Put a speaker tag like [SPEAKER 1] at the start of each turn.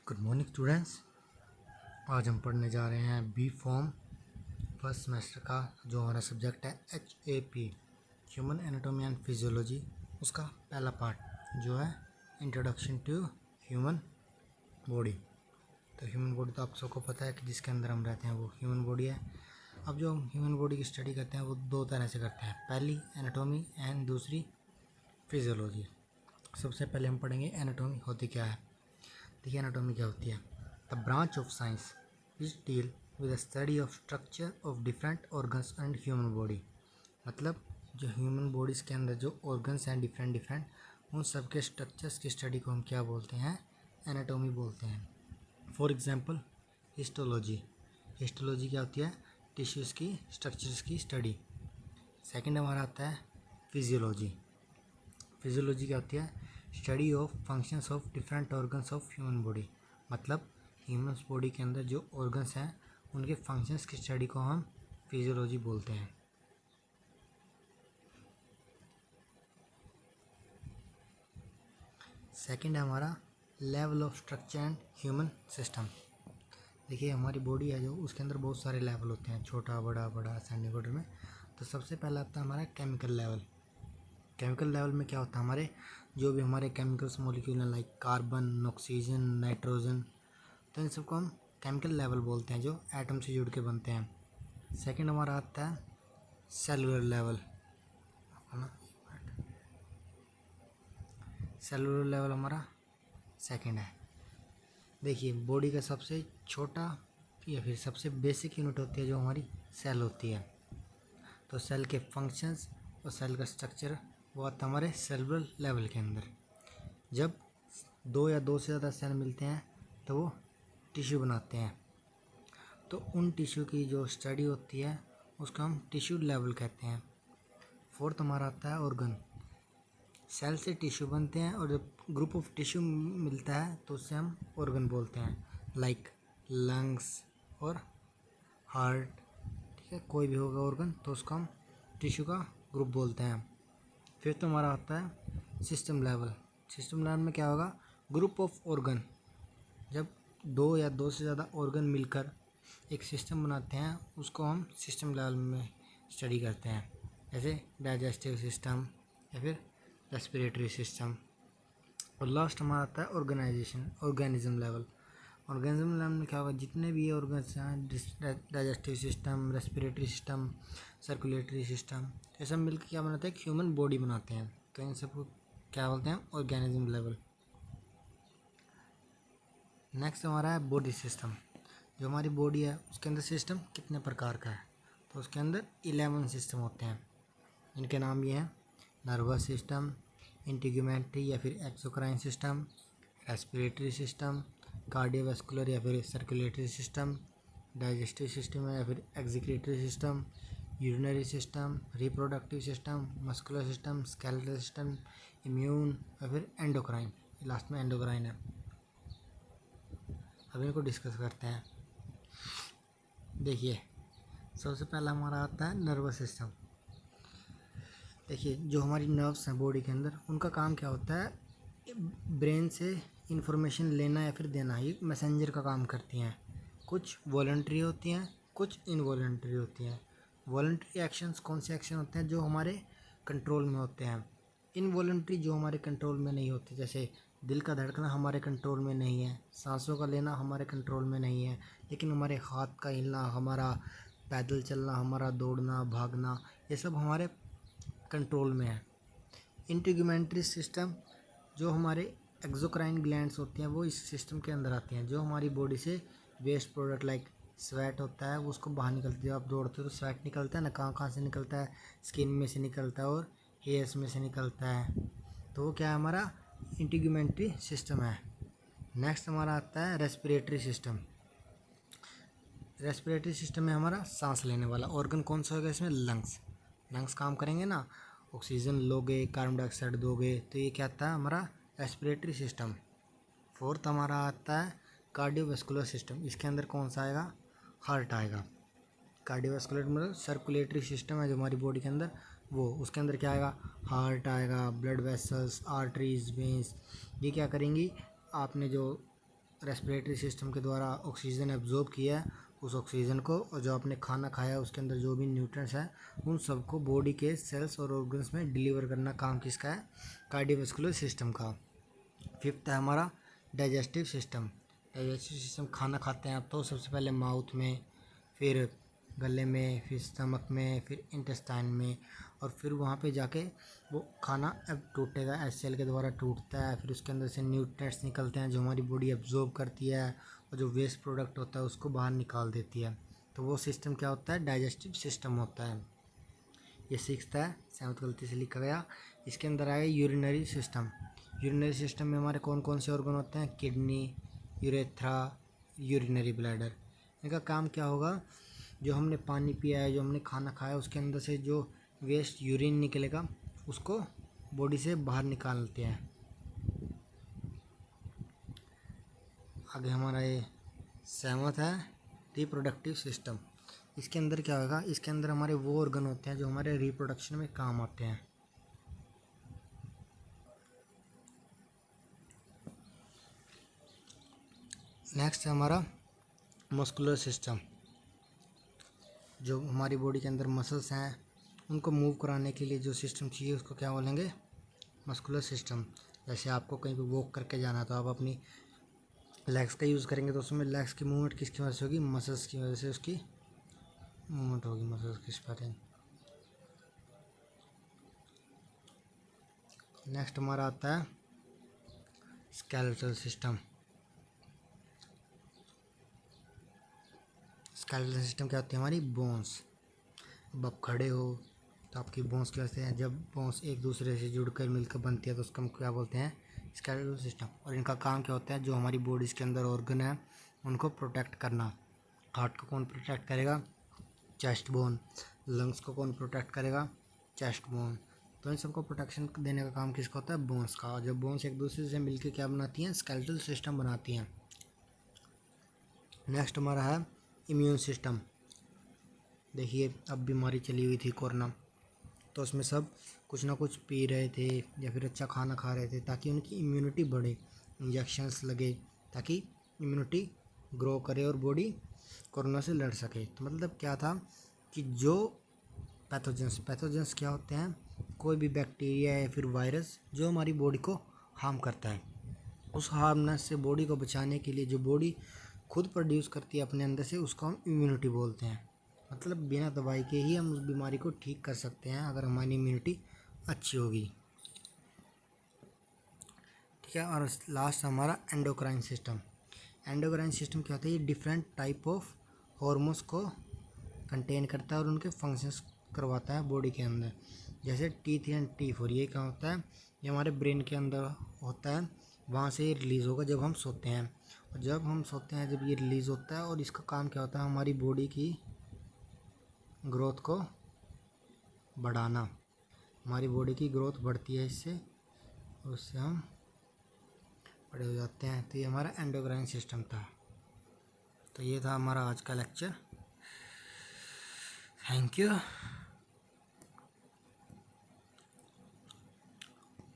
[SPEAKER 1] Good morning students. आज हम पढ़ने जा रहे हैं बी फॉर्म फर्स्ट सेमेस्टर का जो हमारा सब्जेक्ट है HAP human anatomy and physiology, उसका पहला पार्ट जो है इंट्रोडक्शन टू ह्यूमन बॉडी। तो ह्यूमन बॉडी तो आप सबको पता है कि जिसके अंदर हम रहते हैं वो ह्यूमन बॉडी है। अब जो हम ह्यूमन बॉडी की स्टडी करते हैं वो दो तरह से करते हैं, पहली एनाटॉमी एंड दूसरी फिजियोलॉजी। सबसे पहले हम पढ़ेंगे एनाटॉमी होती क्या है। देखिए एनाटॉमी क्या होती है, the branch of science which deal with the study of structure of different organs and human body. मतलब जो ह्यूमन बॉडीज़ के अंदर जो ऑर्गन्स हैं डिफरेंट उन सब के स्ट्रक्चर्स की स्टडी को हम क्या बोलते हैं, एनाटॉमी बोलते हैं। For example histology. हिस्टोलॉजी क्या होती है, टिश्यूज़ की स्ट्रक्चर्स की स्टडी। सेकंड हमारा आता है फिजियोलॉजी। फिजियोलॉजी क्या होती है, study of functions of different organs of human body. मतलब ह्यूमन बॉडी के अंदर जो ऑर्गन्स हैं उनके फंक्शंस की स्टडी को हम फिजियोलॉजी बोलते हैं। सेकंड है हमारा level of structure and human system. देखिए हमारी बॉडी है जो उसके अंदर बहुत सारे लेवल होते हैं, छोटा बड़ा बड़ा असेंडिंग ऑर्डर में। तो सबसे पहला आता है हमारा केमिकल लेवल। केमिकल लेवल में क्या होता है, हमारे जो भी हमारे केमिकल्स मॉलिक्यूल हैं लाइक कार्बन, ऑक्सीजन, नाइट्रोजन, तो इन सबको हम केमिकल लेवल बोलते हैं जो एटम से जुड़ के बनते हैं। सेकंड हमारा आता है सेलुलर लेवल। सेलुलर लेवल हमारा सेकंड है। देखिए बॉडी का सबसे छोटा या फिर सबसे बेसिक यूनिट होती है जो हमारी सेल होती है। तो सेल के फंक्शंस और सेल का स्ट्रक्चर वो आता है हमारे सेलुलर लेवल के अंदर। जब दो या दो से ज़्यादा सेल मिलते हैं तो वो टिश्यू बनाते हैं। तो उन टिश्यू की जो स्टडी होती है उसको हम टिश्यू लेवल कहते हैं। फोर्थ हमारा आता है ऑर्गन। सेल से टिश्यू बनते हैं और जब ग्रुप ऑफ टिश्यू मिलता है तो उससे हम ऑर्गन बोलते हैं, लाइक लंग्स और हार्ट। ठीक है, कोई भी होगा ऑर्गन तो उसको हम टिश्यू का ग्रुप बोलते हैं। फिर तो हमारा आता है सिस्टम लेवल। सिस्टम लेवल में क्या होगा, ग्रुप ऑफ ऑर्गन। जब दो या दो से ज़्यादा ऑर्गन मिलकर एक सिस्टम बनाते हैं उसको हम सिस्टम लेवल में स्टडी करते हैं, जैसे डाइजेस्टिव सिस्टम या फिर रेस्पिरेटरी सिस्टम। और लास्ट हमारा आता है ऑर्गेनिज्म लेवल। ऑर्गेनिज्म लेवल में क्या होगा, जितने भी ऑर्गन्स हैं, digestive system, respiratory system, circulatory system, ये सब मिलकर क्या बनाते हैं, एक ह्यूमन बॉडी बनाते हैं। तो इन सबको क्या बोलते हैं, ऑर्गेनिज्म लेवल। नेक्स्ट हमारा है बॉडी सिस्टम। जो हमारी बॉडी है उसके अंदर सिस्टम कितने प्रकार का है, तो उसके अंदर 11 सिस्टम होते हैं। इनके नाम ये हैं, नर्वस सिस्टम, इंटीग्यूमेंट्री या फिर exocrine system, respiratory system, cardiovascular या फिर सर्कुलेटरी सिस्टम, डाइजेस्टिव सिस्टम या फिर excretory system, urinary system, reproductive system, muscular system, skeletal system, immune या फिर एंडोक्राइन। लास्ट में एंडोक्राइन है। अब इनको डिस्कस करते हैं। देखिए सबसे पहला हमारा आता है नर्वस सिस्टम। देखिए जो हमारी नर्व्स हैं बॉडी के अंदर उनका काम क्या होता है, ब्रेन से इंफॉर्मेशन लेना या फिर देना, ये मैसेंजर का काम करती हैं। कुछ वॉलंटरी होती हैं, कुछ इनवॉलंटरी होती हैं। वॉलंटरी एक्शंस कौन से एक्शन होते हैं, जो हमारे कंट्रोल में होते हैं। इनवॉलंटरी जो हमारे कंट्रोल में नहीं होते, जैसे दिल का धड़कना हमारे कंट्रोल में नहीं है, सांसों का लेना हमारे कंट्रोल में नहीं है, लेकिन हमारे हाथ का हिलना, हमारा पैदल चलना, हमारा दौड़ना भागना, ये सब हमारे कंट्रोल में है। इंटीग्यूमेंट्री सिस्टम जो हमारे एक्सोक्राइन ग्लैंड्स होती हैं वो इस सिस्टम के अंदर आती हैं। जो हमारी बॉडी से वेस्ट प्रोडक्ट लाइक स्वेट होता है वो उसको बाहर निकलती है। जब आप दौड़ते हो तो स्वेट निकलता है ना, कहाँ कहाँ से निकलता है, स्किन में से निकलता है और हेयर्स में से निकलता है। तो वो क्या है, हमारा इंटीग्यूमेंट्री सिस्टम है। नेक्स्ट हमारा आता है रेस्पिरेटरी सिस्टम। रेस्पिरेटरी सिस्टम में हमारा सांस लेने वाला ऑर्गन कौन सा होगा, इसमें लंग्स। लंग्स काम करेंगे ना, ऑक्सीजन लोगे, कार्बन डाइऑक्साइड दोगे, तो ये क्या आता है हमारा रेस्पिरेटरी सिस्टम। फोर्थ हमारा आता है कार्डियोवैस्कुलर सिस्टम। इसके अंदर कौन सा आएगा, हार्ट आएगा। कार्डियोवैस्कुलर मतलब सर्कुलेटरी सिस्टम है जो हमारी बॉडी के अंदर, वो उसके अंदर क्या आएगा, हार्ट आएगा, ब्लड वेसल्स, आर्टरीज, वेंस। ये क्या करेंगी, आपने जो रेस्पिरेटरी सिस्टम के द्वारा ऑक्सीजन एब्जॉर्ब किया है, उस ऑक्सीजन को, और जो आपने खाना खाया उसके अंदर जो भी न्यूट्रिएंट्स हैं उन सबको बॉडी के सेल्स और ऑर्गन्स में डिलीवर करना काम किसका है? कार्डियोवैस्कुलर सिस्टम का। फिफ्थ है हमारा डाइजेस्टिव सिस्टम। डाइजेस्टिव सिस्टम, खाना खाते हैं आप तो सबसे पहले माउथ में, फिर गले में, फिर स्टमक में, फिर इंटेस्टाइन में, और फिर वहाँ पे जाके वो खाना अब टूटेगा, एचसीएल के द्वारा टूटता है, फिर उसके अंदर से न्यूट्रिएंट्स निकलते हैं जो हमारी बॉडी एब्जॉर्ब करती है, और जो वेस्ट प्रोडक्ट होता है उसको बाहर निकाल देती है। तो वो सिस्टम क्या होता है? डाइजेस्टिव सिस्टम होता है। ये सिक्स्थ है, सेवन्थ गलती से लिखा गया। इसके अंदर आएगा यूरिनरी सिस्टम। यूरिनरी सिस्टम में हमारे कौन कौन से ऑर्गन होते हैं? Kidney, urethra, urinary bladder. इनका काम क्या होगा? जो हमने पानी पिया है, जो हमने खाना खाया है, उसके अंदर से जो वेस्ट यूरिन निकलेगा उसको बॉडी से बाहर निकालते हैं। आगे हमारा ये सेवन्थ है रिप्रोडक्टिव सिस्टम। इसके अंदर क्या होगा? इसके अंदर हमारे वो ऑर्गन होते हैं जो हमारे रिप्रोडक्शन में काम आते हैं। नेक्स्ट है हमारा मस्कुलर सिस्टम। जो हमारी बॉडी के अंदर मसल्स हैं उनको मूव कराने के लिए जो सिस्टम चाहिए उसको क्या बोलेंगे? Muscular system. जैसे आपको कहीं पे वॉक करके जाना है तो आप अपनी लेग्स का यूज़ करेंगे तो उसमें लेग्स की मूवमेंट किसकी वजह से होगी? मसल्स की वजह से उसकी मूवमेंट होगी, मसल्स की स्पैटिंग। नेक्स्ट हमारा आता है स्केलेटल सिस्टम। स्केलेटल सिस्टम क्या होती है? हमारी बोन्स। अब आप खड़े हो तो आपकी बोन्स की वजह से, जब बोन्स एक दूसरे से जुड़कर मिलकर बनती है तो उसका हम क्या बोलते हैं? Skeletal system. और इनका काम क्या होता है? जो हमारी बॉडीज़ के अंदर ऑर्गन है उनको प्रोटेक्ट करना। हार्ट को कौन प्रोटेक्ट करेगा? Chest bone. लंग्स को कौन प्रोटेक्ट करेगा? Chest bone. तो इन सबको प्रोटेक्शन देने का काम किसका होता है? बोन्स का। और जब बोन्स एक दूसरे से मिलकर क्या बनाती हैं? स्केलेटल सिस्टम बनाती हैं। नेक्स्ट हमारा है इम्यून सिस्टम। देखिए, अब बीमारी चली हुई थी कोरोना, तो उसमें सब कुछ ना कुछ पी रहे थे या फिर अच्छा खाना खा रहे थे ताकि उनकी इम्यूनिटी बढ़े, इंजेक्शंस लगे ताकि इम्यूनिटी ग्रो करे और बॉडी कोरोना से लड़ सके। तो मतलब क्या था कि जो पैथोजेंस क्या होते हैं? कोई भी बैक्टीरिया या फिर वायरस जो हमारी बॉडी को हार्म करता है, उस हार्मनेस से बॉडी को बचाने के लिए जो बॉडी खुद प्रोड्यूस करती है अपने अंदर से, उसको हम इम्यूनिटी बोलते हैं। मतलब बिना दवाई के ही हम उस बीमारी को ठीक कर सकते हैं अगर हमारी इम्यूनिटी अच्छी होगी। ठीक है। और लास्ट हमारा एंडोक्राइन सिस्टम। एंडोक्राइन सिस्टम क्या होता है? ये डिफरेंट टाइप ऑफ हार्मोन्स को कंटेन करता है और उनके फंक्शंस करवाता है बॉडी के अंदर। जैसे T3 एंड T4, ये क्या होता है? ये हमारे ब्रेन के अंदर होता है, वहाँ से ये रिलीज़ होगा जब हम सोते हैं। और जब हम सोते हैं जब ये रिलीज़ होता है, और इसका काम क्या होता है? हमारी बॉडी की ग्रोथ को बढ़ाना। हमारी बॉडी की ग्रोथ बढ़ती है इससे, उससे हम बड़े हो जाते हैं। तो ये हमारा एंडोक्राइन सिस्टम था। तो ये था हमारा आज का लेक्चर। Thank you.